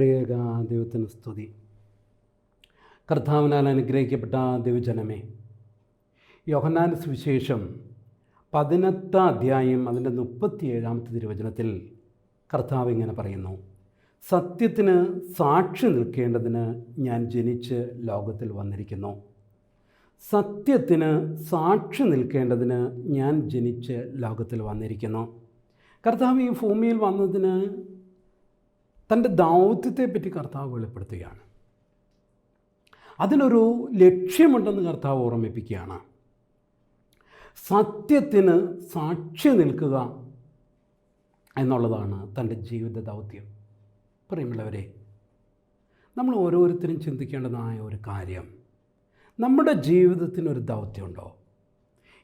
ത്രിയേക ദൈവത്തിന് സ്തുതി. കർത്താവിനാൽ അനുഗ്രഹിക്കപ്പെട്ട ദൈവജനമേ, യോഹന്നാന്റെ സുവിശേഷം 18 അധ്യായം അതിൻ്റെ 37 തിരുവചനത്തിൽ കർത്താവ് ഇങ്ങനെ പറയുന്നു: സത്യത്തിന് സാക്ഷി നിൽക്കേണ്ടതിന് ഞാൻ ജനിച്ച് ലോകത്തിൽ വന്നിരിക്കുന്നു. സത്യത്തിന് സാക്ഷി നിൽക്കേണ്ടതിന് ഞാൻ ജനിച്ച് ലോകത്തിൽ വന്നിരിക്കുന്നു. കർത്താവ് ഈ ഭൂമിയിൽ വന്നതിന് തൻ്റെ ദൗത്യത്തെപ്പറ്റി കർത്താവ് വെളിപ്പെടുത്തുകയാണ്. അതിനൊരു ലക്ഷ്യമുണ്ടെന്ന് കർത്താവ് ഓർമ്മിപ്പിക്കുകയാണ്. സത്യത്തിന് സാക്ഷി നിൽക്കുക എന്നുള്ളതാണ് തൻ്റെ ജീവിത ദൗത്യം. പ്രിയമുള്ളവരെ, നമ്മൾ ഓരോരുത്തരും ചിന്തിക്കേണ്ടതായ ഒരു കാര്യം, നമ്മുടെ ജീവിതത്തിനൊരു ദൗത്യമുണ്ടോ?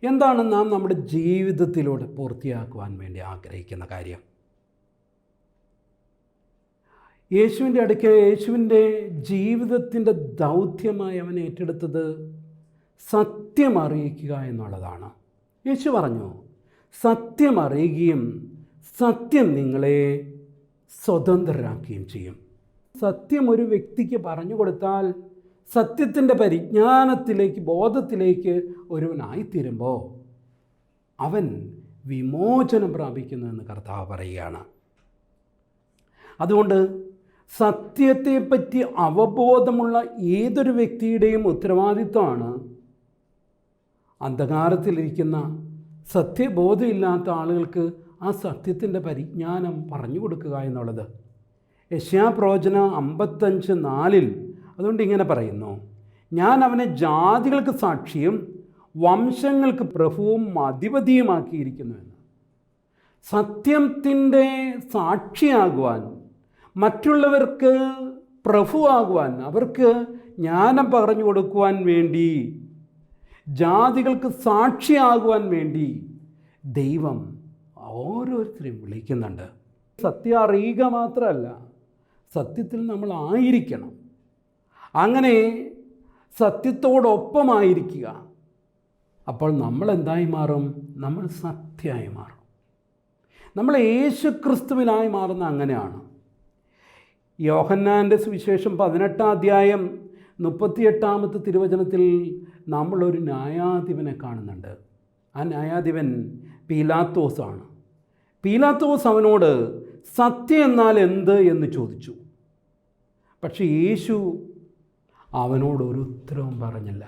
എന്താണ് നാം നമ്മുടെ ജീവിതത്തിലൂടെ പൂർത്തിയാക്കുവാൻ വേണ്ടി ആഗ്രഹിക്കുന്ന കാര്യം? യേശുവിൻ്റെ അടുക്കൽ യേശുവിൻ്റെ ജീവിതത്തിൻ്റെ ദൗത്യമായി അവൻ ഏറ്റെടുത്തത് സത്യം അറിയിക്കുക എന്നുള്ളതാണ്. യേശു പറഞ്ഞു, സത്യം അറിയുകയും സത്യം നിങ്ങളെ സ്വതന്ത്രരാക്കുകയും ചെയ്യും. സത്യം ഒരു വ്യക്തിക്ക് പറഞ്ഞു കൊടുത്താൽ സത്യത്തിൻ്റെ പരിജ്ഞാനത്തിലേക്ക്, ബോധത്തിലേക്ക് ഒരുവനായിത്തീരുമ്പോൾ അവൻ വിമോചനം പ്രാപിക്കുന്നു എന്ന് കർത്താവ് പറയുകയാണ്. അതുകൊണ്ട് സത്യത്തെപ്പറ്റി അവബോധമുള്ള ഏതൊരു വ്യക്തിയുടെയും ഉത്തരവാദിത്വമാണ് അന്ധകാരത്തിലിരിക്കുന്ന സത്യബോധമില്ലാത്ത ആളുകൾക്ക് ആ സത്യത്തിൻ്റെ പരിജ്ഞാനം പറഞ്ഞു കൊടുക്കുക എന്നുള്ളത്. യെശയ്യാപ്രവചനം 55:4 അതുകൊണ്ട് ഇങ്ങനെ പറയുന്നു: ഞാൻ അവനെ ജാതികൾക്ക് സാക്ഷിയും വംശങ്ങൾക്ക് പ്രഭുവും അധിപതിയുമാക്കിയിരിക്കുന്നുവെന്ന്. സത്യത്തിൻ്റെ സാക്ഷിയാകുവാൻ, മറ്റുള്ളവർക്ക് പ്രഭുവാകുവാൻ, അവർക്ക് ജ്ഞാനം പറഞ്ഞു കൊടുക്കുവാൻ വേണ്ടി, ജാതികൾക്ക് സാക്ഷിയാകുവാൻ വേണ്ടി ദൈവം ഓരോരുത്തരെയും വിളിക്കുന്നുണ്ട്. സത്യം അറിയുക മാത്രമല്ല, സത്യത്തിൽ നമ്മൾ ആയിരിക്കണം. അങ്ങനെ സത്യത്തോടൊപ്പമായിരിക്കുക. അപ്പോൾ നമ്മൾ എന്തായി മാറും? നമ്മൾ സത്യമായി മാറും. നമ്മൾ യേശുക്രിസ്തുവിനായി മാറുന്ന അങ്ങനെയാണ്. യോഹന്നാൻ്റെ സുവിശേഷം 18 അധ്യായം 38 തിരുവചനത്തിൽ നമ്മളൊരു ന്യായാധിപനെ കാണുന്നുണ്ട്. ആ ന്യായാധിപൻ പീലാത്തോസാണ്. പീലാത്തോസ് അവനോട് സത്യം എന്നാൽ എന്ത് എന്ന് ചോദിച്ചു. പക്ഷേ യേശു അവനോട് ഒരു ഉത്തരവും പറഞ്ഞില്ല.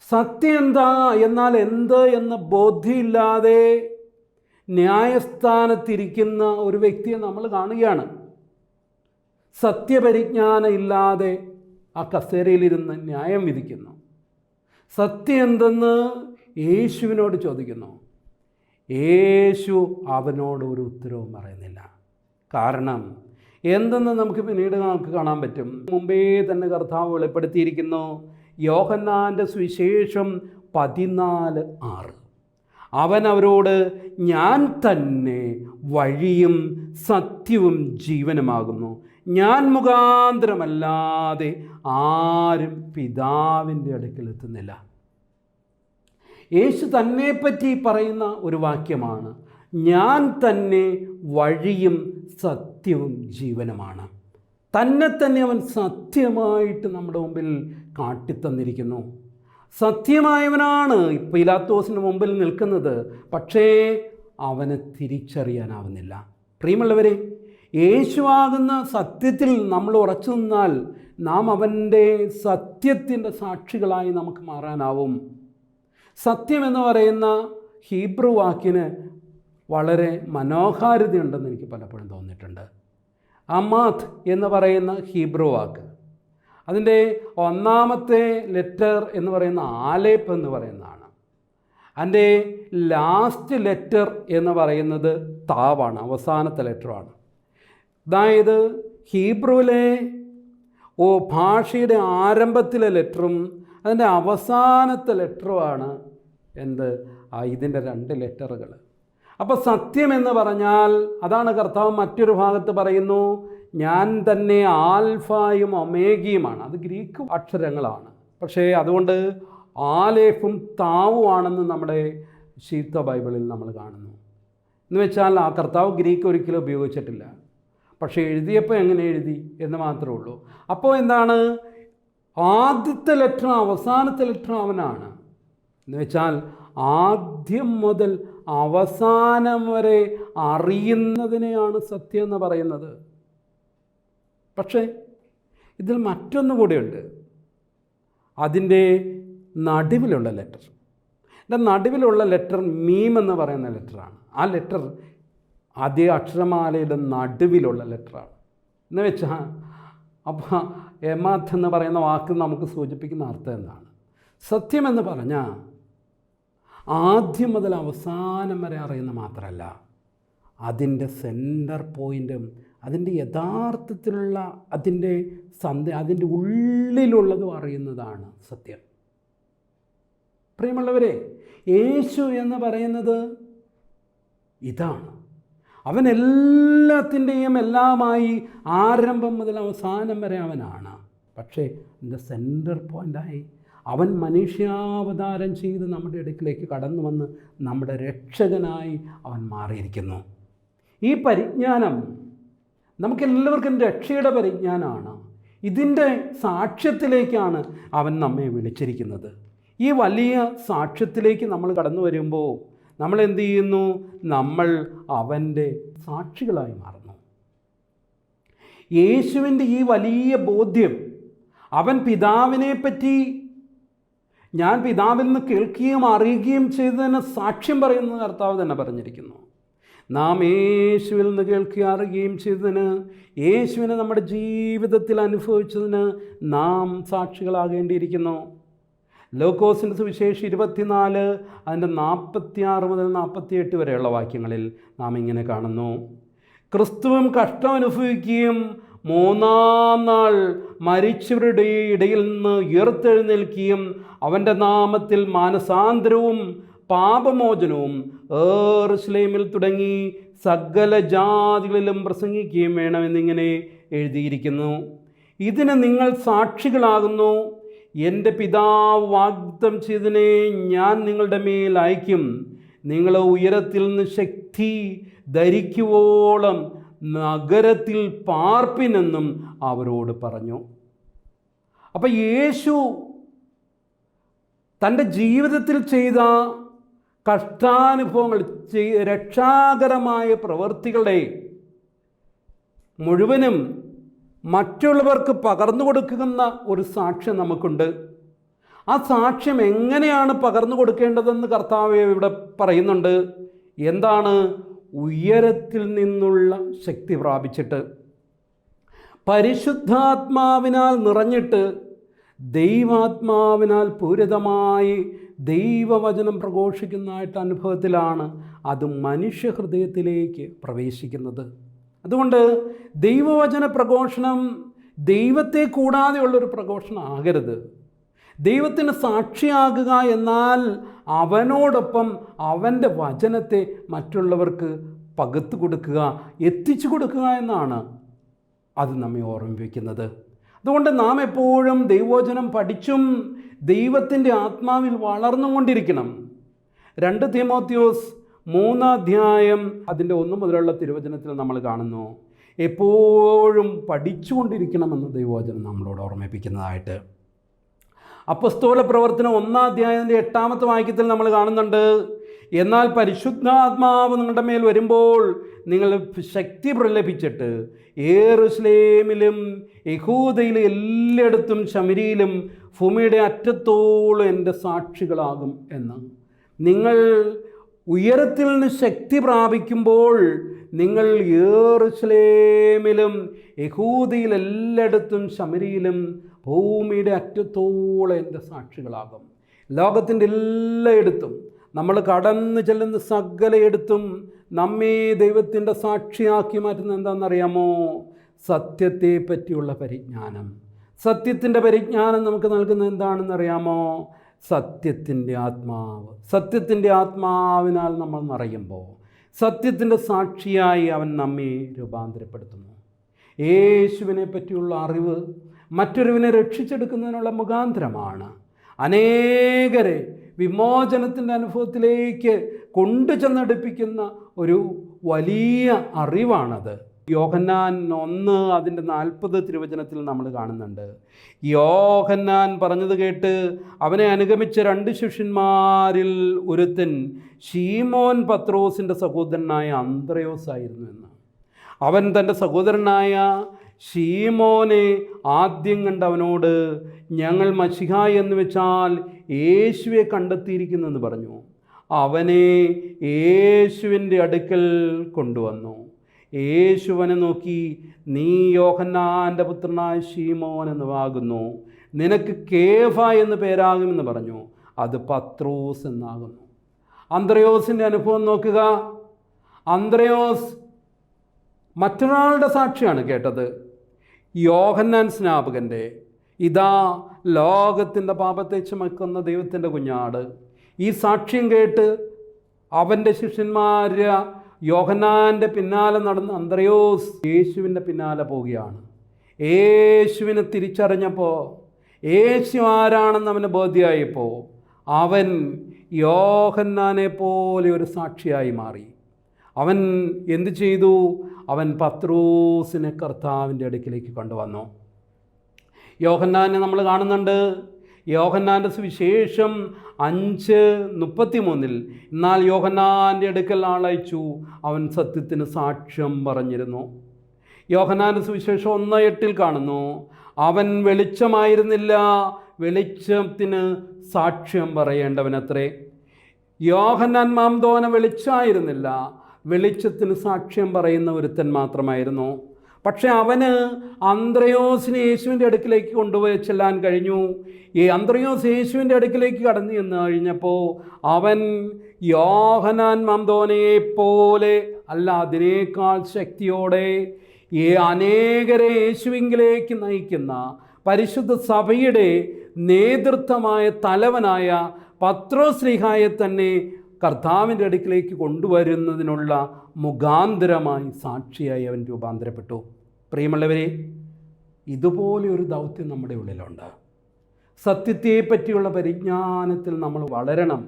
സത്യം എന്താ എന്നാൽ എന്ത് എന്ന ബോധ്യമില്ലാതെ ന്യായസ്ഥാനത്തിരിക്കുന്ന ഒരു വ്യക്തിയെ നമ്മൾ കാണുകയാണ്. സത്യപരിജ്ഞാനം ഇല്ലാതെ ആ കസേരയിലിരുന്ന് ന്യായം വിധിക്കുന്നു. സത്യം എന്തെന്ന് യേശുവിനോട് ചോദിക്കുന്നു. യേശു അവനോട് ഒരു ഉത്തരവും പറയുന്നില്ല. കാരണം എന്തെന്ന് നമുക്ക് പിന്നീട് കാണാൻ പറ്റും. മുമ്പേ തന്നെ കർത്താവ് വെളിപ്പെടുത്തിയിരിക്കുന്നു. യോഹന്നാൻ്റെ സുവിശേഷം 14:6 അവൻ അവരോട്, ഞാൻ തന്നെ വഴിയും സത്യവും ജീവനുമാകുന്നു. ഞാൻ മുഖാന്തരമല്ലാതെ ആരും പിതാവിൻ്റെ അടുക്കൽ എത്തുന്നില്ല. യേശു തന്നെപ്പറ്റി പറയുന്ന ഒരു വാക്യമാണ്, ഞാൻ തന്നെ വഴിയും സത്യവും ജീവനുമാണ്. തന്നെ അവൻ സത്യമായിട്ട് നമ്മുടെ മുമ്പിൽ കാട്ടിത്തന്നിരിക്കുന്നു. സത്യമായവനാണ് പീലാത്തോസിന് മുമ്പിൽ നിൽക്കുന്നത്. പക്ഷേ അവനെ തിരിച്ചറിയാനാവുന്നില്ല. പ്രിയമുള്ളവരെ, യേശുവാകുന്ന സത്യത്തിൽ നമ്മൾ ഉറച്ചു നിന്നാൽ നാം അവൻ്റെ സത്യത്തിൻ്റെ സാക്ഷികളായി നമുക്ക് മാറാനാവും. സത്യം എന്ന് പറയുന്ന ഹീബ്രു വാക്കിന് വളരെ മനോഹാരിതയുണ്ടെന്ന് എനിക്ക് പലപ്പോഴും തോന്നിയിട്ടുണ്ട്. അമാത്ത് എന്ന് പറയുന്ന ഹീബ്രു വാക്ക്, അതിൻ്റെ ഒന്നാമത്തെ ലെറ്റർ എന്ന് പറയുന്ന ആലേപ്പ് എന്ന് പറയുന്നതാണ്. അതിൻ്റെ ലാസ്റ്റ് ലെറ്റർ എന്ന് പറയുന്നത് താവാണ്, അവസാനത്തെ ലെറ്ററാണ്. അതായത് ഹീബ്രുവിലെ ഭാഷയുടെ ആരംഭത്തിലെ ലെറ്ററും അതിൻ്റെ അവസാനത്തെ ലെറ്ററുമാണ് ഇതിൻ്റെ 2 ലെറ്ററുകൾ. അപ്പോൾ സത്യം എന്ന് പറഞ്ഞാൽ അതാണ്. കർത്താവ് മറ്റൊരു ഭാഗത്ത് പറയുന്നു, ഞാൻ തന്നെ ആൽഫയും ഒമേഗയുമാണ്. അത് ഗ്രീക്ക് അക്ഷരങ്ങളാണ്. പക്ഷേ അതുകൊണ്ട് ആലേഫും താവുമാണെന്ന് നമ്മുടെ ശീത്ത ബൈബിളിൽ നമ്മൾ കാണുന്നു. എന്ന് വെച്ചാൽ ആ കർത്താവ് ഗ്രീക്ക് ഒരിക്കലും ഉപയോഗിച്ചിട്ടില്ല. പക്ഷേ എഴുതിയപ്പോൾ എങ്ങനെ എഴുതി എന്ന് മാത്രമേ ഉള്ളൂ. അപ്പോൾ എന്താണ്, ആദ്യത്തെ ലെറ്ററും അവസാനത്തെ ലെറ്ററും അവനാണ്. എന്ന് വെച്ചാൽ ആദ്യം മുതൽ അവസാനം വരെ അറിയുന്നതിനെയാണ് സത്യം എന്ന് പറയുന്നത്. പക്ഷേ ഇതിൽ മറ്റൊന്നു കൂടെയുണ്ട്, അതിൻ്റെ നടുവിലുള്ള ലെറ്റർ. എൻ്റെ നടുവിലുള്ള ലെറ്റർ മീം എന്ന് പറയുന്ന ലെറ്ററാണ്. ആ ലെറ്റർ അതേ അക്ഷരമാലയുടെ നടുവിലുള്ള ലെറ്ററാണ്. എന്ന് വെച്ചാൽ അപ്പോൾ എമാത്ത് എന്ന് പറയുന്ന വാക്ക് നമുക്ക് സൂചിപ്പിക്കുന്ന അർത്ഥം എന്താണ്? സത്യമെന്ന് പറഞ്ഞാൽ ആദ്യം മുതൽ അവസാനം വരെ അറിയുന്ന മാത്രമല്ല, അതിൻ്റെ സെൻറ്റർ പോയിൻറ്റും അതിൻ്റെ യഥാർത്ഥത്തിലുള്ള അതിൻ്റെ ഉള്ളിലുള്ളതും അറിയുന്നതാണ് സത്യം. പ്രിയമുള്ളവരെ, യേശു എന്ന് പറയുന്നത് ഇതാണ്. അവൻ എല്ലാത്തിൻ്റെയും എല്ലാമായി ആരംഭം മുതൽ അവസാനം വരെ അവനാണ്. പക്ഷേ ഇതിൻ്റെ സെൻറ്റർ പോയിൻ്റായി അവൻ മനുഷ്യാവതാരം ചെയ്ത് നമ്മുടെ ഇടയ്ക്കിലേക്ക് കടന്നു വന്ന് നമ്മുടെ രക്ഷകനായി അവൻ മാറിയിരിക്കുന്നു. ഈ പരിജ്ഞാനം നമുക്കെല്ലാവർക്കും രക്ഷയുടെ പരിജ്ഞാനമാണ്. ഇതിൻ്റെ സാക്ഷ്യത്തിലേക്കാണ് അവൻ നമ്മെ വിളിച്ചിരിക്കുന്നത്. ഈ വലിയ സാക്ഷ്യത്തിലേക്ക് നമ്മൾ കടന്നു വരുമ്പോൾ നമ്മൾ എന്ത് ചെയ്യുന്നു? നമ്മൾ അവൻ്റെ സാക്ഷികളായി മാറുന്നു. യേശുവിൻ്റെ ഈ വലിയ ബോധ്യം, അവൻ പിതാവിനെ പറ്റി ഞാൻ പിതാവിൽ നിന്ന് കേൾക്കുകയും അറിയുകയും ചെയ്തതിന് സാക്ഷ്യം പറയുന്ന കർത്താവ് തന്നെ പറഞ്ഞിരിക്കുന്നു. നാം യേശുവിൽ നിന്ന് കേൾക്കുകയും അറിയുകയും ചെയ്തതിന്, യേശുവിനെ നമ്മുടെ ജീവിതത്തിൽ അനുഭവിച്ചതിന് നാം സാക്ഷികളാകേണ്ടിയിരിക്കുന്നു. ലൂക്കോസിൻ്റെ സുവിശേഷം 24 അതിൻ്റെ 46 മുതൽ 48 വരെയുള്ള വാക്യങ്ങളിൽ നാം ഇങ്ങനെ കാണുന്നു: ക്രിസ്തുവും കഷ്ടം അനുഭവിക്കുകയും 3-ാം നാൾ മരിച്ചവരുടെ ഇടയിൽ നിന്ന് ഉയർത്തെഴുന്നേൽക്കുകയും അവൻ്റെ നാമത്തിൽ മാനസാന്തരവും പാപമോചനവും യെരൂശലേമിൽ തുടങ്ങി സകല ജാതികളിലും പ്രസംഗിക്കുകയും വേണമെന്നിങ്ങനെ എഴുതിയിരിക്കുന്നു. ഇതിന് നിങ്ങൾ സാക്ഷികളാകുന്നു. എൻ്റെ പിതാവ് വാഗ്ദത്തം ചെയ്തതിനെ ഞാൻ നിങ്ങളുടെ മേൽ അയക്കും. നിങ്ങൾ ഉയരത്തിൽ നിന്ന് ശക്തി ധരിക്കുവോളം നഗരത്തിൽ പാർപ്പിനെന്നും അവരോട് പറഞ്ഞു. അപ്പം യേശു തൻ്റെ ജീവിതത്തിൽ ചെയ്ത കഷ്ടാനുഭവങ്ങൾ, രക്ഷാകരമായ പ്രവൃത്തികളെ മുഴുവനും മറ്റുള്ളവർക്ക് പകർന്നു കൊടുക്കുന്ന ഒരു സാക്ഷ്യം നമുക്കുണ്ട്. ആ സാക്ഷ്യം എങ്ങനെയാണ് പകർന്നു കൊടുക്കേണ്ടതെന്ന് കർത്താവ് ഇവിടെ പറയുന്നുണ്ട്. എന്താണ്? ഉയരത്തിൽ നിന്നുള്ള ശക്തി പ്രാപിച്ചിട്ട്, പരിശുദ്ധാത്മാവിനാൽ നിറഞ്ഞിട്ട്, ദൈവാത്മാവിനാൽ പൂരിതമായി ദൈവവചനം പ്രഘോഷിക്കുന്നതായിട്ട് അനുഭവത്തിലാണ് അത് മനുഷ്യഹൃദയത്തിലേക്ക് പ്രവേശിക്കുന്നത്. അതുകൊണ്ട് ദൈവവചന പ്രഘോഷണം ദൈവത്തെ കൂടാതെയുള്ളൊരു പ്രഘോഷണം ആകരുത്. ദൈവത്തിന് സാക്ഷിയാകുക എന്നാൽ അവനോടൊപ്പം അവൻ്റെ വചനത്തെ മറ്റുള്ളവർക്ക് പകർത്തു കൊടുക്കുക, എത്തിച്ചു കൊടുക്കുക എന്നാണ് അത് നമ്മെ ഓർമ്മിപ്പിക്കുന്നത്. അതുകൊണ്ട് നാം എപ്പോഴും ദൈവവചനം പഠിച്ചും ദൈവത്തിൻ്റെ ആത്മാവിൽ വളർന്നുകൊണ്ടിരിക്കണം. 2 തീമോത്തിയോസ് 3 അധ്യായം അതിൻ്റെ 1 മുതലുള്ള തിരുവചനത്തിൽ നമ്മൾ കാണുന്നു, എപ്പോഴും പഠിച്ചുകൊണ്ടിരിക്കണമെന്ന് ദൈവവചനം നമ്മളോട് ഓർമ്മിപ്പിക്കുന്നതായിട്ട്. അപ്പസ്തോല പ്രവർത്തനം 1 അധ്യായത്തിൻ്റെ 8-ാമത്തെ വാക്യത്തിൽ നമ്മൾ കാണുന്നുണ്ട്, എന്നാൽ പരിശുദ്ധാത്മാവ് നിങ്ങളുടെ മേൽ വരുമ്പോൾ നിങ്ങൾ ശക്തി പ്രലപിച്ചിട്ട് യെരൂശലേമിലും യഹൂദയിലും എല്ലായിടത്തും ശമരിയിലും ഭൂമിയുടെ അറ്റത്തോളം എൻ്റെ സാക്ഷികളാകും എന്ന്. നിങ്ങൾ ഉയരത്തിൽ നിന്ന് ശക്തി പ്രാപിക്കുമ്പോൾ നിങ്ങൾ യെരൂശലേമിലും യഹൂദയിൽ എല്ലായിടത്തും ശമരിയിലും ഭൂമിയുടെ അറ്റത്തോളം എൻ്റെ സാക്ഷികളാകും. ലോകത്തിൻ്റെ എല്ലായിടത്തും നമ്മൾ കടന്നു ചെല്ലുന്ന സകലയിടത്തും നമ്മെ ദൈവത്തിൻ്റെ സാക്ഷിയാക്കി മാറ്റുന്നത് എന്താണെന്നറിയാമോ? സത്യത്തെ പറ്റിയുള്ള പരിജ്ഞാനം. സത്യത്തിൻ്റെ പരിജ്ഞാനം നമുക്ക് നൽകുന്നത് എന്താണെന്നറിയാമോ? സത്യത്തിൻ്റെ ആത്മാവ്. സത്യത്തിൻ്റെ ആത്മാവിനാൽ നമ്മൾ നിറയുമ്പോൾ സത്യത്തിൻ്റെ സാക്ഷിയായി അവൻ നമ്മെ രൂപാന്തരപ്പെടുത്തുന്നു. യേശുവിനെ പറ്റിയുള്ള അറിവ് മറ്റൊരുവിനെ രക്ഷിച്ചെടുക്കുന്നതിനുള്ള മുഖാന്തരമാണ്. അനേകരെ വിമോചനത്തിൻ്റെ അനുഭവത്തിലേക്ക് കൊണ്ടു ചെന്നടുപ്പിക്കുന്ന ഒരു വലിയ അറിവാണത്. യോഹന്നാൻ 1 അതിൻ്റെ 40 തിരുവചനത്തിൽ നമ്മൾ കാണുന്നുണ്ട്. യോഹന്നാൻ പറഞ്ഞത് കേട്ട് അവനെ അനുഗമിച്ച 2 ശിഷ്യന്മാരിൽ ഒരുത്തൻ ശീമോൻ പത്രോസിൻ്റെ സഹോദരനായ അന്ത്രയോസ് ആയിരുന്നു എന്ന്. അവൻ തൻ്റെ സഹോദരനായ ശീമോനെ ആദ്യം കണ്ട് അവനോട്, ഞങ്ങൾ മശിഹ എന്ന് വെച്ചാൽ യേശുവെ കണ്ടെത്തിയിരിക്കുന്നെന്ന് പറഞ്ഞു. അവനെ യേശുവിൻ്റെ അടുക്കൽ കൊണ്ടുവന്നു. യേശുവനെ നോക്കി, നീ യോഹന്നാൻ്റെ പുത്രനായ ശീമോൻ എന്നുവാകുന്നു, നിനക്ക് കേഫ എന്ന് പേരാകുമെന്ന് പറഞ്ഞു. അത് പത്രോസ് എന്നാകുന്നു. അന്ത്രയോസിൻ്റെ അനുഭവം നോക്കുക. അന്ത്രയോസ് മറ്റൊരാളുടെ സാക്ഷിയാണ് കേട്ടത്, യോഹന്നാൻ സ്നാപകൻ്റെ. ഇതാ ലോകത്തിൻ്റെ പാപത്തെ ചുമക്കുന്ന ദൈവത്തിൻ്റെ കുഞ്ഞാട്. ഈ സാക്ഷ്യം കേട്ട് അവൻ്റെ ശിഷ്യന്മാർ യോഹന്നാൻ്റെ പിന്നാലെ നടന്ന് അന്ത്രയോസ് യേശുവിൻ്റെ പിന്നാലെ പോവുകയാണ്. യേശുവിനെ തിരിച്ചറിഞ്ഞപ്പോൾ, യേശു ആരാണെന്ന് അവന് ബോധ്യമായപ്പോൾ, അവൻ യോഹന്നാനെ പോലെ ഒരു സാക്ഷിയായി മാറി. അവൻ എന്തു ചെയ്തു? അവൻ പത്രോസിനെ കർത്താവിൻ്റെ അടുക്കിലേക്ക് കൊണ്ടുവന്നു. യോഹന്നാനെ നമ്മൾ കാണുന്നുണ്ട്. യോഹന്നാൻ്റെ സുവിശേഷം 5:33 എന്നാൽ യോഹന്നാൻ്റെ അടുക്കൽ ആളയച്ചു, അവൻ സത്യത്തിന് സാക്ഷ്യം പറഞ്ഞിരുന്നു. യോഹന്നാൻ്റെ സുവിശേഷം 1:8 കാണുന്നു, അവൻ വെളിച്ചമായിരുന്നില്ല, വെളിച്ചത്തിന് സാക്ഷ്യം പറയേണ്ടവനത്രേ. യോഹന്നാൻ മാംദോന വെളിച്ചമായിരുന്നില്ല, വെളിച്ചത്തിന് സാക്ഷ്യം പറയുന്ന ഒരുത്തൻ മാത്രമായിരുന്നു. പക്ഷെ അവന് അന്ത്രയോസിനെ യേശുവിൻ്റെ അടുക്കിലേക്ക് കൊണ്ടുപോയി ചെല്ലാൻ കഴിഞ്ഞു. ഈ അന്ത്രയോസ് യേശുവിൻ്റെ അടുക്കിലേക്ക് കടന്നു ചെന്ന് കഴിഞ്ഞപ്പോൾ അവൻ യോഹന്നാൻ മാംദോനയെ പോലെ അല്ല, അതിനേക്കാൾ ശക്തിയോടെ അനേകരെ യേശുവിങ്കിലേക്ക് നയിക്കുന്ന പരിശുദ്ധ സഭയുടെ നേതൃത്വമായ തലവനായ പത്രോസ്ലീഹായെ തന്നെ കർത്താവിൻ്റെ അടുക്കിലേക്ക് കൊണ്ടുവരുന്നതിനുള്ള മുഖാന്തരമായി സാക്ഷിയായി അവൻ രൂപാന്തരപ്പെട്ടു. പ്രിയമുള്ളവരെ, ഇതുപോലെ ഒരു ദൗത്യം നമ്മുടെ ഉള്ളിലുണ്ട്. സത്യത്തെ പറ്റിയുള്ള പരിജ്ഞാനത്തിൽ നമ്മൾ വളരണം.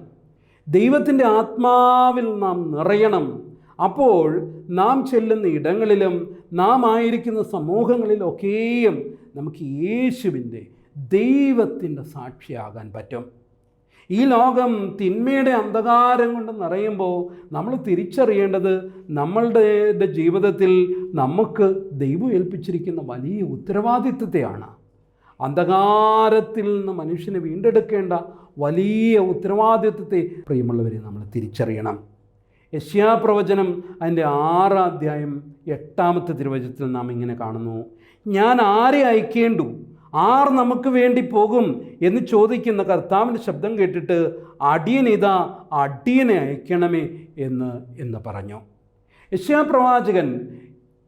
ദൈവത്തിൻ്റെ ആത്മാവിൽ നാം നിറയണം. അപ്പോൾ നാം ചെല്ലുന്ന ഇടങ്ങളിലും നാം ആയിരിക്കുന്ന സമൂഹങ്ങളിലൊക്കെയും നമുക്ക് യേശുവിൻ്റെ ദൈവത്തിൻ്റെ സാക്ഷിയാകാൻ പറ്റും. ഈ ലോകം തിന്മയുടെ അന്ധകാരം കൊണ്ട് നിറയുമ്പോൾ നമ്മൾ തിരിച്ചറിയേണ്ടത് നമ്മളുടെ ജീവിതത്തിൽ നമുക്ക് ദൈവം ഏൽപ്പിച്ചിരിക്കുന്ന വലിയ ഉത്തരവാദിത്വത്തെയാണ്. അന്ധകാരത്തിൽ നിന്ന് മനുഷ്യനെ വീണ്ടെടുക്കേണ്ട വലിയ ഉത്തരവാദിത്വത്തെ പ്രിയമുള്ളവരെ നമ്മൾ തിരിച്ചറിയണം. യെശയ്യാപ്രവചനം അതിൻ്റെ 6-ാം അധ്യായം 8-ാമത്തെ തിരുവചനത്തിൽ നാം ഇങ്ങനെ കാണുന്നു, ഞാൻ ആരെ അയക്കേണ്ടു, ആർ നമുക്ക് വേണ്ടി പോകും എന്ന് ചോദിക്കുന്ന കർത്താവിൻ്റെ ശബ്ദം കേട്ടിട്ട് അടിയനിതാ, അടിയനെ അയക്കണമേ എന്ന് പറഞ്ഞു. യെശയ്യാപ്രവാചകൻ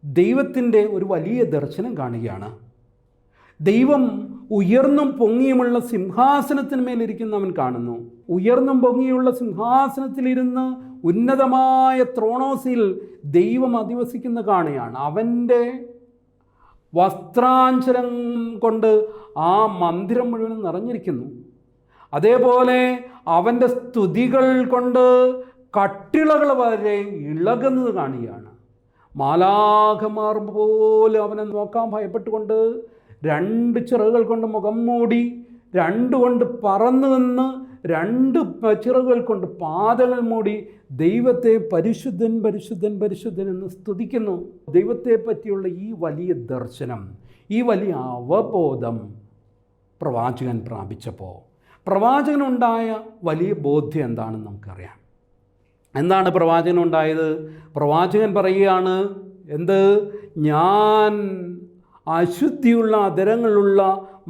ദൈവത്തിൻ്റെ ഒരു വലിയ ദർശനം കാണുകയാണ്. ദൈവം ഉയർന്നും പൊങ്ങിയുമുള്ള സിംഹാസനത്തിന്മേലിരിക്കുന്നവൻ കാണുന്നു. ഉയർന്നും പൊങ്ങിയുള്ള സിംഹാസനത്തിലിരുന്ന് ഉന്നതമായ ത്രോണോസിൽ ദൈവം അധിവസിക്കുന്ന കാണുകയാണ്. അവൻ്റെ വസ്ത്രാഞ്ചലം കൊണ്ട് ആ മന്ദിരം മുഴുവൻ നിറഞ്ഞിരിക്കുന്നു. അതേപോലെ അവൻ്റെ സ്തുതികൾ കൊണ്ട് കട്ടിളകൾ വരെ ഇളകുന്നത് കാണുകയാണ്. മാലാഖമാർ പോലും അവനെ നോക്കാൻ ഭയപ്പെട്ടുകൊണ്ട് 2 ചിറകുകൾ കൊണ്ട് മുഖം മൂടി, 2 കൊണ്ട് പറന്നു നിന്ന്, 2 ചിറകുകൾ കൊണ്ട് പാദങ്ങൾ മൂടി ദൈവത്തെ പരിശുദ്ധൻ പരിശുദ്ധൻ പരിശുദ്ധൻ എന്ന് സ്തുതിക്കുന്നു. ദൈവത്തെ പറ്റിയുള്ള ഈ വലിയ ദർശനം, ഈ വലിയ അവബോധം പ്രവാചകൻ പ്രാപിച്ചപ്പോൾ പ്രവാചകനുണ്ടായ വലിയ ബോധ്യം എന്താണെന്ന് നമുക്കറിയാം. എന്താണ് പ്രവാചകനുണ്ടായത്? പ്രവാചകൻ പറയുകയാണ്, എന്ത്? ഞാൻ അശുദ്ധിയുള്ള അധരങ്ങളുള്ള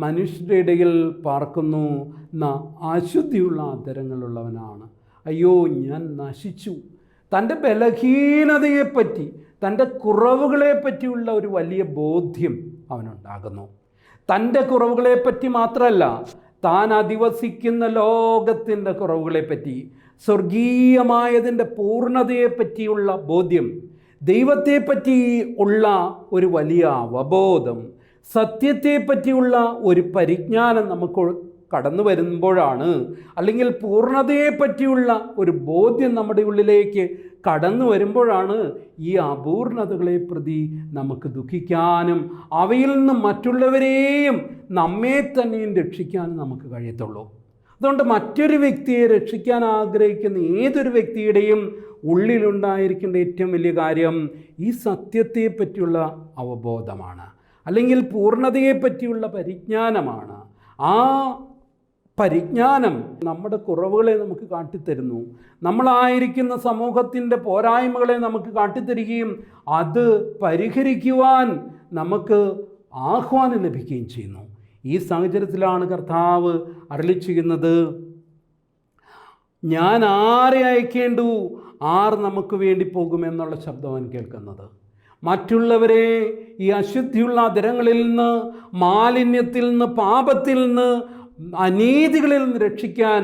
മനുഷ്യരുടെ ഇടയിൽ പാർക്കുന്നു, അശുദ്ധിയുള്ള അധരങ്ങളുള്ളവനാണ്. അയ്യോ, ഞാൻ നശിച്ചു. തൻ്റെ ബലഹീനതയെപ്പറ്റി, തൻ്റെ കുറവുകളെ പറ്റിയുള്ള ഒരു വലിയ ബോധ്യം അവനുണ്ടാകുന്നു. തൻ്റെ കുറവുകളെപ്പറ്റി മാത്രമല്ല, താൻ അധിവസിക്കുന്ന ലോകത്തിൻ്റെ കുറവുകളെപ്പറ്റി, സ്വർഗീയമായതിൻ്റെ പൂർണ്ണതയെപ്പറ്റിയുള്ള ബോധ്യം, ദൈവത്തെപ്പറ്റി ഉള്ള ഒരു വലിയ അവബോധം, സത്യത്തെപ്പറ്റിയുള്ള ഒരു പരിജ്ഞാനം നമുക്ക് കടന്നു വരുമ്പോഴാണ്, അല്ലെങ്കിൽ പൂർണ്ണതയെപ്പറ്റിയുള്ള ഒരു ബോധ്യം നമ്മുടെ ഉള്ളിലേക്ക് കടന്നു വരുമ്പോഴാണ് ഈ അപൂർണതകളെ പ്രതി നമുക്ക് ദുഃഖിക്കാനും അവയിൽ നിന്ന് മറ്റുള്ളവരെയും നമ്മെ തന്നെയും രക്ഷിക്കാനും നമുക്ക് കഴിയത്തുള്ളൂ. അതുകൊണ്ട് മറ്റൊരു വ്യക്തിയെ രക്ഷിക്കാൻ ആഗ്രഹിക്കുന്ന ഏതൊരു വ്യക്തിയുടെയും ഉള്ളിലുണ്ടായിരിക്കേണ്ട ഏറ്റവും വലിയ കാര്യം ഈ സത്യത്തെ പറ്റിയുള്ള അവബോധമാണ്, അല്ലെങ്കിൽ പൂർണ്ണതയെപ്പറ്റിയുള്ള പരിജ്ഞാനമാണ്. ആ പരിജ്ഞാനം നമ്മുടെ കുറവുകളെ നമുക്ക് കാട്ടിത്തരുന്നു, നമ്മളായിരിക്കുന്ന സമൂഹത്തിൻ്റെ പോരായ്മകളെ നമുക്ക് കാട്ടിത്തരികയും അത് പരിഹരിക്കുവാൻ നമുക്ക് ആഹ്വാനം ലഭിക്കുകയും ചെയ്യുന്നു. ഈ സാഹചര്യത്തിലാണ് കർത്താവ് അരുളി ചെയ്യുന്നത്, ഞാൻ ആരെ അയക്കേണ്ടു, ആർ നമുക്ക് വേണ്ടി പോകുമെന്നുള്ള ശബ്ദം അവൻ കേൾക്കുന്നത്. മറ്റുള്ളവരെ ഈ അശുദ്ധിയുള്ള അധരങ്ങളിൽ നിന്ന്, മാലിന്യത്തിൽ നിന്ന്, പാപത്തിൽ നിന്ന്, അനീതികളിൽ നിന്ന് രക്ഷിക്കാൻ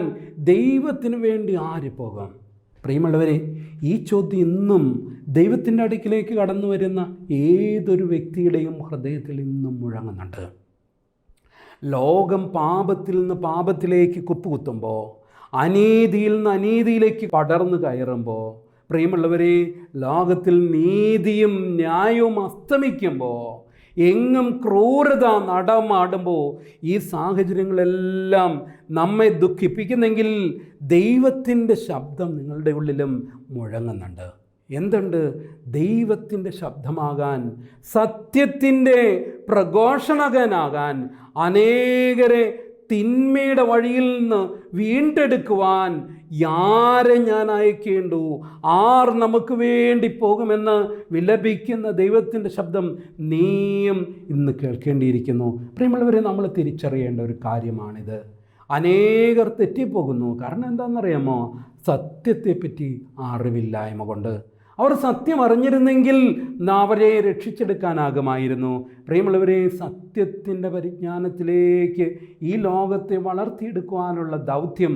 ദൈവത്തിന് വേണ്ടി ആര് പോകാം? പ്രിയമുള്ളവരെ, ഈ ചോദ്യം ഇന്നും ദൈവത്തിൻ്റെ അടുക്കിലേക്ക് കടന്നു വരുന്ന ഏതൊരു വ്യക്തിയുടെയും ഹൃദയത്തിൽ ഇന്നും മുഴങ്ങുന്നുണ്ട്. ലോകം പാപത്തിൽ നിന്ന് പാപത്തിലേക്ക് കുത്തുമ്പോൾ, അനീതിയിൽ നിന്ന് അനീതിയിലേക്ക് പടർന്നു കയറുമ്പോൾ, പ്രിയമുള്ളവരെ, ലോകത്തിൽ നീതിയും ന്യായവും അസ്തമിക്കുമ്പോൾ, എങ്ങും ക്രൂരത നടമാടുമ്പോൾ, ഈ സാഹചര്യങ്ങളെല്ലാം നമ്മെ ദുഃഖിപ്പിക്കുന്നെങ്കിൽ ദൈവത്തിൻ്റെ ശബ്ദം നിങ്ങളുടെ ഉള്ളിലും മുഴങ്ങുന്നുണ്ട്. എന്തുണ്ട്? ദൈവത്തിൻ്റെ ശബ്ദമാകാൻ, സത്യത്തിൻ്റെ പ്രഘോഷണകനാകാൻ, അനേകരെ തിന്മയുടെ വഴിയിൽ നിന്ന് വീണ്ടെടുക്കുവാൻ ആരെ ഞാൻ അയക്കേണ്ടു, ആർ നമുക്ക് വേണ്ടി പോകുമെന്ന് വിലപിക്കുന്ന ദൈവത്തിൻ്റെ ശബ്ദം നീയും ഇന്ന് കേൾക്കേണ്ടിയിരിക്കുന്നു. പ്രിയമുള്ളവരെ, നമ്മൾ തിരിച്ചറിയേണ്ട ഒരു കാര്യമാണിത്. അനേകർ തെറ്റിപ്പോകുന്നു. കാരണം എന്താണെന്നറിയാമോ? സത്യത്തെപ്പറ്റി അറിവില്ലായ്മ കൊണ്ട്. അവർ സത്യം അറിഞ്ഞിരുന്നെങ്കിൽ അവരെ രക്ഷിച്ചെടുക്കാനാകുമായിരുന്നു. പ്രിയമുള്ളവരെ, സത്യത്തിൻ്റെ പരിജ്ഞാനത്തിലേക്ക് ഈ ലോകത്തെ വളർത്തിയെടുക്കുവാനുള്ള ദൗത്യം,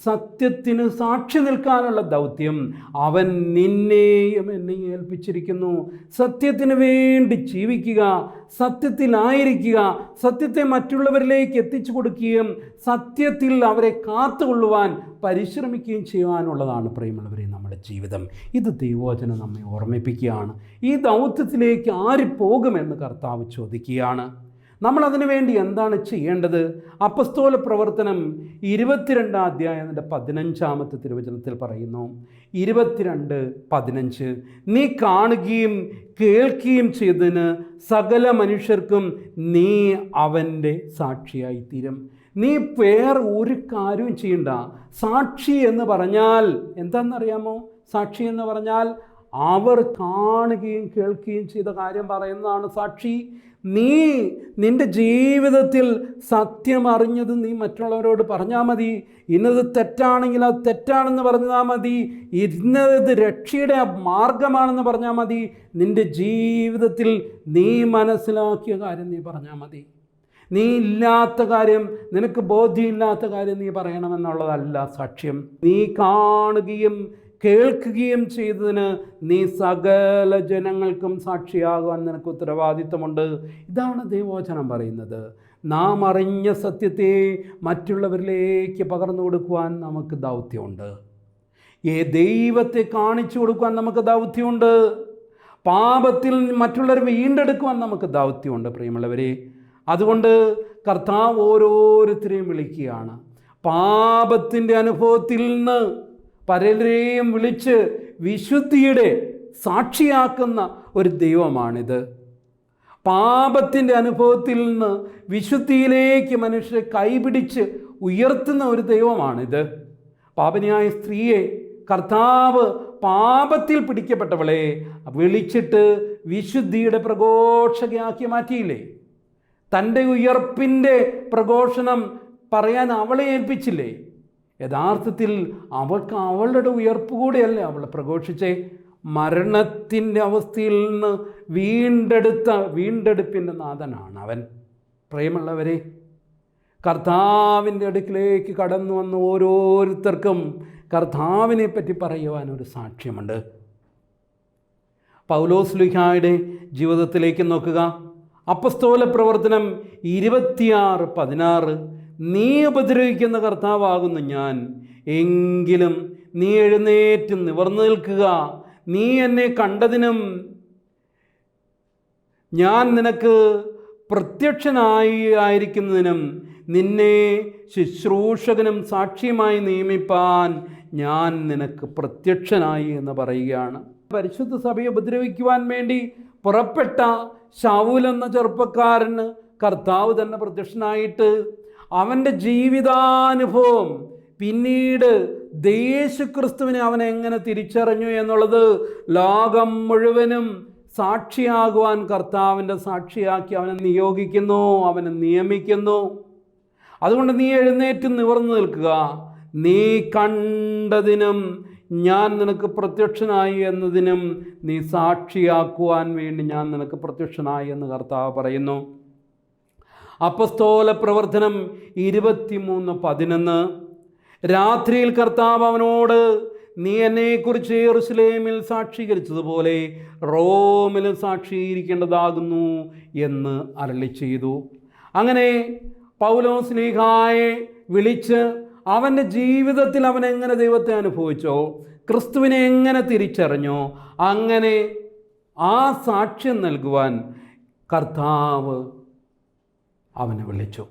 സത്യത്തിന് സാക്ഷി നിൽക്കാനുള്ള ദൗത്യം അവൻ നിന്നെയും എന്നെയും ഏൽപ്പിച്ചിരിക്കുന്നു. സത്യത്തിന് വേണ്ടി ജീവിക്കുക, സത്യത്തിലായിരിക്കുക, സത്യത്തെ മറ്റുള്ളവരിലേക്ക് എത്തിച്ചു കൊടുക്കുകയും സത്യത്തിൽ അവരെ കാത്തുകൊള്ളുവാൻ പരിശ്രമിക്കുകയും ചെയ്യുവാനുള്ളതാണ് പ്രിയമുള്ളവരെ നമ്മുടെ ജീവിതം. ഇത് ദൈവവചനം നമ്മെ ഓർമ്മിപ്പിക്കുകയാണ്. ഈ ദൗത്യത്തിലേക്ക് ആര് പോകുമെന്ന് കർത്താവ് ചോദിക്കുകയാണ്. നമ്മളതിനു വേണ്ടി എന്താണ് ചെയ്യേണ്ടത്? അപ്പസ്തോല പ്രവർത്തനം 22-ാം അധ്യായത്തിൻ്റെ 15-ാമത്തെ തിരുവചനത്തിൽ പറയുന്നു, 22:15, നീ കാണുകയും കേൾക്കുകയും ചെയ്തതിന് സകല മനുഷ്യർക്കും നീ അവൻ്റെ സാക്ഷിയായിത്തീരും. നീ വേറെ ഒരു കാര്യവും ചെയ്യണ്ട. സാക്ഷി എന്ന് പറഞ്ഞാൽ എന്താണെന്നറിയാമോ? സാക്ഷി എന്ന് പറഞ്ഞാൽ അവർ കാണുകയും കേൾക്കുകയും ചെയ്ത കാര്യം പറയുന്നതാണ് സാക്ഷി. നീ നിൻ്റെ ജീവിതത്തിൽ സത്യം അറിഞ്ഞത് നീ മറ്റുള്ളവരോട് പറഞ്ഞാൽ മതി. ഇന്നത് തെറ്റാണെങ്കിൽ അത് തെറ്റാണെന്ന് പറഞ്ഞാൽ മതി. ഇന്നത് രക്ഷയുടെ മാർഗമാണെന്ന് പറഞ്ഞാൽ മതി. നിൻ്റെ ജീവിതത്തിൽ നീ മനസ്സിലാക്കിയ കാര്യം നീ പറഞ്ഞാൽ മതി. നീ ഇല്ലാത്ത കാര്യം, നിനക്ക് ബോധ്യമില്ലാത്ത കാര്യം നീ പറയണമെന്നുള്ളതല്ല സാക്ഷ്യം. നീ കാണുകയും കേൾക്കുകയും ചെയ്തതിന് നീ സകല ജനങ്ങൾക്കും സാക്ഷിയാകാൻ നിനക്ക് ഉത്തരവാദിത്തമുണ്ട്. ഇതാണ് ദൈവവചനം പറയുന്നത്. നാം അറിഞ്ഞ സത്യത്തെ മറ്റുള്ളവരിലേക്ക് പകർന്നു കൊടുക്കുവാൻ നമുക്ക് ദൗത്യമുണ്ട്. ദൈവത്തെ കാണിച്ചു കൊടുക്കുവാൻ നമുക്ക് ദൗത്യമുണ്ട്. പാപത്തിൽ മറ്റുള്ളവരെ വീണ്ടെടുക്കുവാൻ നമുക്ക് ദൗത്യമുണ്ട്. പ്രിയമുള്ളവരെ, അതുകൊണ്ട് കർത്താവ് ഓരോരുത്തരെയും വിളിക്കുകയാണ്. പാപത്തിൻ്റെ അനുഭവത്തിൽ നിന്ന് പലരെയും വിളിച്ച് വിശുദ്ധിയുടെ സാക്ഷിയാക്കുന്ന ഒരു ദൈവമാണിത്. പാപത്തിൻ്റെ അനുഭവത്തിൽ നിന്ന് വിശുദ്ധിയിലേക്ക് മനുഷ്യരെ കൈപിടിച്ച് ഉയർത്തുന്ന ഒരു ദൈവമാണിത്. പാപിനിയായ സ്ത്രീയെ കർത്താവ് പാപത്തിൽ പിടിക്കപ്പെട്ടവളെ വിളിച്ചിട്ട് വിശുദ്ധിയുടെ പ്രഘോഷകയാക്കി മാറ്റിയില്ലേ? തൻ്റെ ഉയർപ്പിൻ്റെ പ്രഘോഷണം പറയാൻ അവളെ ഏൽപ്പിച്ചില്ലേ? യഥാർത്ഥത്തിൽ അവൾക്ക് അവളുടെ ഉയർപ്പ് കൂടെയല്ലേ അവളെ പ്രഘോഷിച്ചേ? മരണത്തിൻ്റെ അവസ്ഥയിൽ നിന്ന് വീണ്ടെടുപ്പിൻ്റെ നാഥനാണ് അവൻ. പ്രിയമുള്ളവരെ, കർത്താവിൻ്റെ അടുക്കിലേക്ക് കടന്നു വന്ന ഓരോരുത്തർക്കും കർത്താവിനെ പറ്റി പറയുവാൻ ഒരു സാക്ഷ്യമുണ്ട്. പൗലോസ്ലീഹായുടെ ജീവിതത്തിലേക്ക് നോക്കുക. അപ്പസ്തോല പ്രവർത്തനം 26:16, നീ ഉപദ്രവിക്കുന്ന കർത്താവാകുന്നു ഞാൻ, എങ്കിലും നീ എഴുന്നേറ്റ് നിവർന്നു നിൽക്കുക, നീ എന്നെ കണ്ടതിനും ഞാൻ നിനക്ക് പ്രത്യക്ഷനായിരിക്കുന്നതിനും നിന്നെ ശുശ്രൂഷകനും സാക്ഷിയുമായി നിയമിപ്പാൻ ഞാൻ നിനക്ക് പ്രത്യക്ഷനായി എന്ന് പറയുകയാണ്. പരിശുദ്ധ സഭയെ ഉപദ്രവിക്കുവാൻ വേണ്ടി പുറപ്പെട്ട ശൗൽ എന്ന ചെറുപ്പക്കാരന് കർത്താവ് തന്നെ പ്രത്യക്ഷനായിട്ട് അവൻ്റെ ജീവിതാനുഭവം, പിന്നീട് യേശുക്രിസ്തുവിനെ അവൻ എങ്ങനെ തിരിച്ചറിഞ്ഞു എന്നുള്ളത് ലോകം മുഴുവനും സാക്ഷിയാകുവാൻ കർത്താവിൻ്റെ സാക്ഷിയാക്കി അവനെ നിയോഗിക്കുന്നു, അവനെ നിയമിക്കുന്നു. അതുകൊണ്ട് നീ എഴുന്നേറ്റ് നിവർന്നു നിൽക്കുക. നീ കണ്ടതിനും ഞാൻ നിനക്ക് പ്രത്യക്ഷനായി എന്നതിനും നീ സാക്ഷിയാക്കുവാൻ വേണ്ടി ഞാൻ നിനക്ക് പ്രത്യക്ഷനായി എന്ന് കർത്താവ് പറയുന്നു. അപ്പസ്തോല പ്രവർത്തനം 23:11. രാത്രിയിൽ കർത്താവ് അവനോട്, നീ എന്നെക്കുറിച്ച് യെരൂശലേമിൽ സാക്ഷീകരിച്ചതുപോലെ റോമിലും സാക്ഷീകരിക്കേണ്ടതാകുന്നു എന്ന് അരുളി ചെയ്തു. അങ്ങനെ പൗലോസ് ശ്ലീഹായെ വിളിച്ച് അവൻ്റെ ജീവിതത്തിൽ അവൻ എങ്ങനെ ദൈവത്തെ അനുഭവിച്ചോ, ക്രിസ്തുവിനെ എങ്ങനെ തിരിച്ചറിഞ്ഞോ, അങ്ങനെ ആ സാക്ഷ്യം നൽകുവാൻ കർത്താവ് അവനെ വിളിച്ചു.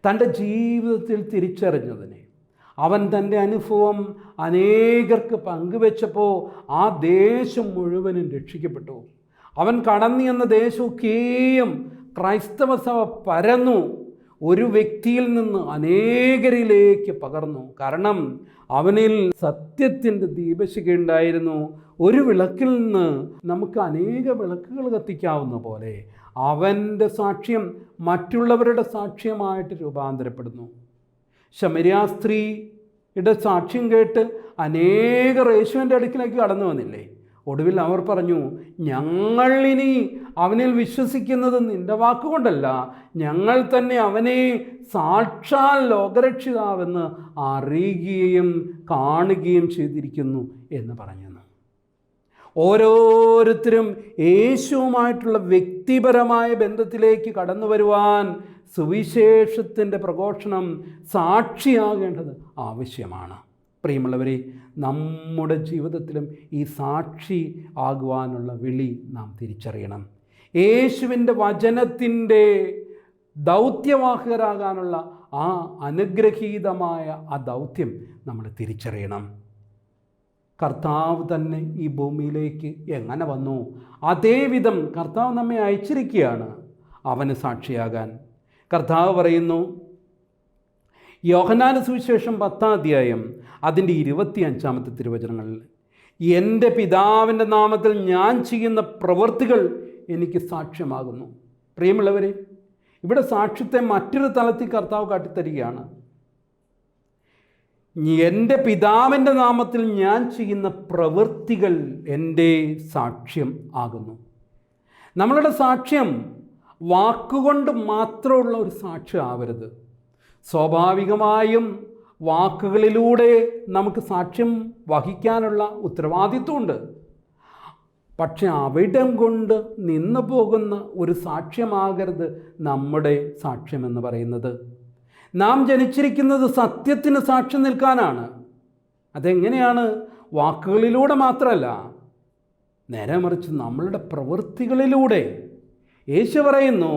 തൻ്റെ ജീവിതത്തിൽ തിരിച്ചറിഞ്ഞതിനെ, അവൻ തൻ്റെ അനുഭവം അനേകർക്ക് പങ്കുവെച്ചപ്പോൾ ആ ദേശം മുഴുവനും രക്ഷിക്കപ്പെട്ടു. അവൻ കടന്നു എന്ന ദേശമൊക്കെയും ക്രൈസ്തവ സഭ പരന്നു, ഒരു വ്യക്തിയിൽ നിന്ന് അനേകരിലേക്ക് പകർന്നു. കാരണം അവനിൽ സത്യത്തിൻ്റെ ദീപശിഖ ഉണ്ടായിരുന്നു. ഒരു വിളക്കിൽ നിന്ന് നമുക്ക് അനേക വിളക്കുകൾ കത്തിക്കാവുന്ന പോലെ അവൻ്റെ സാക്ഷ്യം മറ്റുള്ളവരുടെ സാക്ഷ്യമായിട്ട് രൂപാന്തരപ്പെടുന്നു. ശമരിയ സ്ത്രീയുടെ സാക്ഷ്യം കേട്ട് അനേകർ യേശുവിൻ്റെ അടുക്കിലേക്ക് കടന്നു വന്നില്ലേ? ഒടുവിൽ അവർ പറഞ്ഞു, ഞങ്ങൾ ഇനി അവനിൽ വിശ്വസിക്കുന്നത് നിൻ്റെ വാക്കുകൊണ്ടല്ല, ഞങ്ങൾ തന്നെ അവനെ സാക്ഷാൽ ലോകരക്ഷിതാവെന്ന് അറിയുകയും കാണുകയും ചെയ്തിരിക്കുന്നു എന്ന് പറഞ്ഞു. ഓരോരുത്തരും യേശുവുമായിട്ടുള്ള വ്യക്തിപരമായ ബന്ധത്തിലേക്ക് കടന്നു വരുവാൻ സുവിശേഷത്തിൻ്റെ പ്രഘോഷണം സാക്ഷിയാകേണ്ടത് ആവശ്യമാണ്. പ്രിയമുള്ളവരെ, നമ്മുടെ ജീവിതത്തിലും ഈ സാക്ഷി ആകുവാനുള്ള വിളി നാം തിരിച്ചറിയണം. യേശുവിൻ്റെ വചനത്തിൻ്റെ ദൗത്യവാഹകരാകാനുള്ള ആ അനുഗ്രഹീതമായ ആ ദൗത്യം നമ്മൾ തിരിച്ചറിയണം. കർത്താവ് തന്നെ ഈ ഭൂമിയിലേക്ക് എങ്ങനെ വന്നു, അതേവിധം കർത്താവ് നമ്മെ അയച്ചിരിക്കുകയാണ് അവന് സാക്ഷിയാകാൻ. കർത്താവ് പറയുന്നു, യോഹന്നാന്റെ സുവിശേഷം 10-ാം അധ്യായം അതിൻ്റെ 25-ാമത്തെ തിരുവചനങ്ങളിൽ, എൻ്റെ പിതാവിൻ്റെ നാമത്തിൽ ഞാൻ ചെയ്യുന്ന പ്രവൃത്തികൾ എനിക്ക് സാക്ഷ്യമാകുന്നു. പ്രിയമുള്ളവരെ, ഇവിടെ സാക്ഷ്യത്തെ മറ്റൊരു തലത്തിൽ കർത്താവ് കാട്ടിത്തരികയാണ്. എൻ്റെ പിതാവിൻ്റെ നാമത്തിൽ ഞാൻ ചെയ്യുന്ന പ്രവൃത്തികൾ എൻ്റെ സാക്ഷ്യം ആകുന്നു. നമ്മളുടെ സാക്ഷ്യം വാക്കുകൊണ്ട് മാത്രമുള്ള ഒരു സാക്ഷ്യം ആവരുത്. സ്വാഭാവികമായും വാക്കുകളിലൂടെ നമുക്ക് സാക്ഷ്യം വഹിക്കാനുള്ള ഉത്തരവാദിത്വമുണ്ട്. പക്ഷെ അവിടം കൊണ്ട് നിന്നു പോകുന്ന ഒരു സാക്ഷ്യമാകരുത് നമ്മുടെ സാക്ഷ്യമെന്ന് പറയുന്നത്. നാം ജനിച്ചിരിക്കുന്നത് സത്യത്തിന് സാക്ഷ്യം നിൽക്കാനാണ്. അതെങ്ങനെയാണ്? വാക്കുകളിലൂടെ മാത്രമല്ല, നേരെ മറിച്ച് നമ്മളുടെ പ്രവൃത്തികളിലൂടെ. യേശു പറയുന്നു,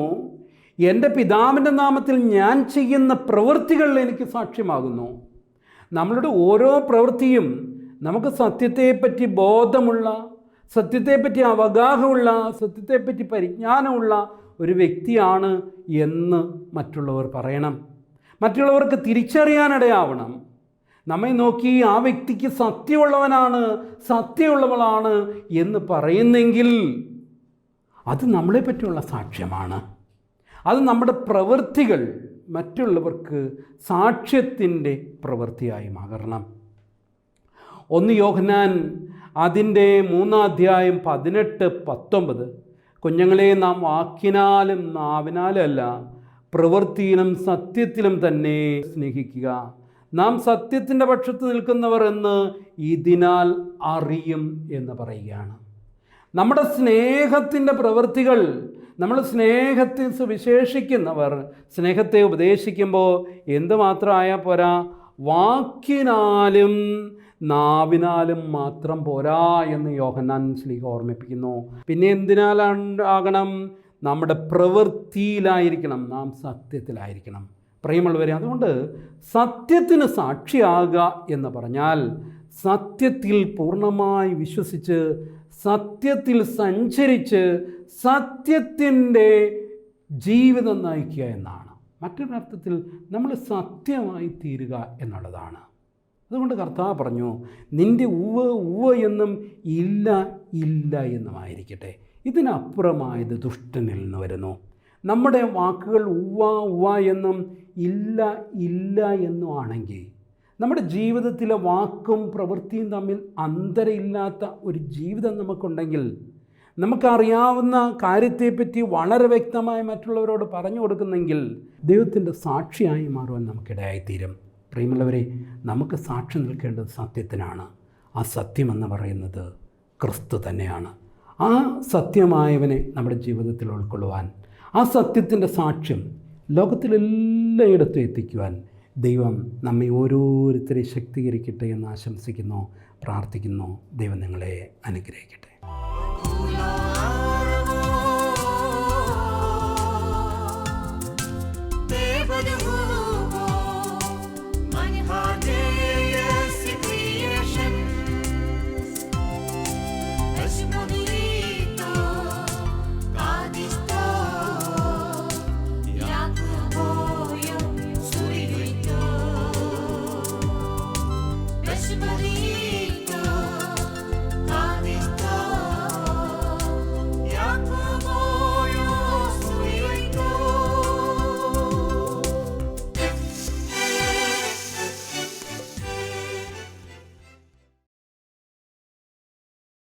എൻ്റെ പിതാവിൻ്റെ നാമത്തിൽ ഞാൻ ചെയ്യുന്ന പ്രവൃത്തികൾ എനിക്ക് സാക്ഷ്യമാകുന്നു. നമ്മളുടെ ഓരോ പ്രവൃത്തിയും നമുക്ക് സത്യത്തെപ്പറ്റി ബോധമുള്ള, സത്യത്തെപ്പറ്റി അവഗാഹമുള്ള, സത്യത്തെപ്പറ്റി പരിജ്ഞാനമുള്ള ഒരു വ്യക്തിയാണ് എന്ന് മറ്റുള്ളവർ പറയണം. മറ്റുള്ളവർക്ക് തിരിച്ചറിയാനിടയാവണം. നമ്മെ നോക്കി ആ വ്യക്തിക്ക് സത്യമുള്ളവനാണ്, സത്യമുള്ളവളാണ് എന്ന് പറയുന്നെങ്കിൽ അത് നമ്മളെ പറ്റിയുള്ള സാക്ഷ്യമാണ്. അത് നമ്മുടെ പ്രവൃത്തികൾ മറ്റുള്ളവർക്ക് സാക്ഷ്യത്തിൻ്റെ പ്രവൃത്തിയായി മാറണം. 1 യോഹന്നാൻ അതിൻ്റെ 3-ാം അധ്യായം 18-19, കുഞ്ഞുങ്ങളെ, നാം വാക്കിനാലും നാവിനാലും അല്ല, പ്രവൃത്തിയിലും സത്യത്തിലും തന്നെ സ്നേഹിക്കുക. നാം സത്യത്തിൻ്റെ പക്ഷത്ത് നിൽക്കുന്നവർ എന്ന് ഇതിനാൽ അറിയും എന്ന് പറയുകയാണ്. നമ്മുടെ സ്നേഹത്തിൻ്റെ പ്രവൃത്തികൾ, നമ്മൾ സ്നേഹത്തെ സുവിശേഷിക്കുന്നവർ, സ്നേഹത്തെ ഉപദേശിക്കുമ്പോൾ എന്തുമാത്രമായാൽ പോരാ, വാക്കിനാലും നാവിനാലും മാത്രം പോരാ എന്ന് യോഹന്നാൻ ശ്ലീഹ ഓർമ്മിപ്പിക്കുന്നു. പിന്നെ എന്തിനാലാകണം? നമ്മുടെ പ്രവൃത്തിയിലായിരിക്കണം, നാം സത്യത്തിലായിരിക്കണം. പ്രിയമുള്ളവരെ, അതുകൊണ്ട് സത്യത്തിന് സാക്ഷിയാകുക എന്ന് പറഞ്ഞാൽ സത്യത്തിൽ പൂർണ്ണമായി വിശ്വസിച്ച്, സത്യത്തിൽ സഞ്ചരിച്ച്, സത്യത്തിൻ്റെ ജീവിതം നയിക്കുക എന്നാണ്. മറ്റൊരർത്ഥത്തിൽ നമ്മൾ സത്യമായി തീരുക എന്നുള്ളതാണ്. അതുകൊണ്ട് കർത്താവ് പറഞ്ഞു, നിൻ്റെ ഉവ്വ് ഉവ്വ് എന്നും ഇല്ല ഇല്ല എന്നുമായിരിക്കട്ടെ. ഇതിനപ്പുറമായത് ദുഷ്ടനിൽ നിന്ന് വരുന്നു. നമ്മുടെ വാക്കുകൾ ഉവ്വ ഉവ്വ എന്നും ഇല്ല ഇല്ല എന്നും ആണെങ്കിൽ, നമ്മുടെ ജീവിതത്തിലെ വാക്കും പ്രവൃത്തിയും തമ്മിൽ അന്തരമില്ലാത്ത ഒരു ജീവിതം നമുക്കുണ്ടെങ്കിൽ, നമുക്കറിയാവുന്ന കാര്യത്തെപ്പറ്റി വളരെ വ്യക്തമായി മറ്റുള്ളവരോട് പറഞ്ഞു കൊടുക്കുന്നെങ്കിൽ ദൈവത്തിൻ്റെ സാക്ഷിയായി മാറുവാൻ നമുക്കിടയായിത്തീരും. പ്രിയമുള്ളവരെ, നമുക്ക് സാക്ഷി നിൽക്കേണ്ടത് സത്യത്തിനാണ്. ആ സത്യമെന്ന് പറയുന്നത് ക്രിസ്തു തന്നെയാണ്. ആ സത്യമായവനെ നമ്മുടെ ജീവിതത്തിൽ ഉൾക്കൊള്ളുവാൻ, ആ സത്യത്തിൻ്റെ സാക്ഷ്യം ലോകത്തിലെല്ലായിടത്തും എത്തിക്കുവാൻ ദൈവം നമ്മെ ഓരോരുത്തരെയും ശക്തീകരിക്കട്ടെ എന്ന് ആശംസിക്കുന്നു, പ്രാർത്ഥിക്കുന്നു. ദൈവം നിങ്ങളെ അനുഗ്രഹിക്കട്ടെ.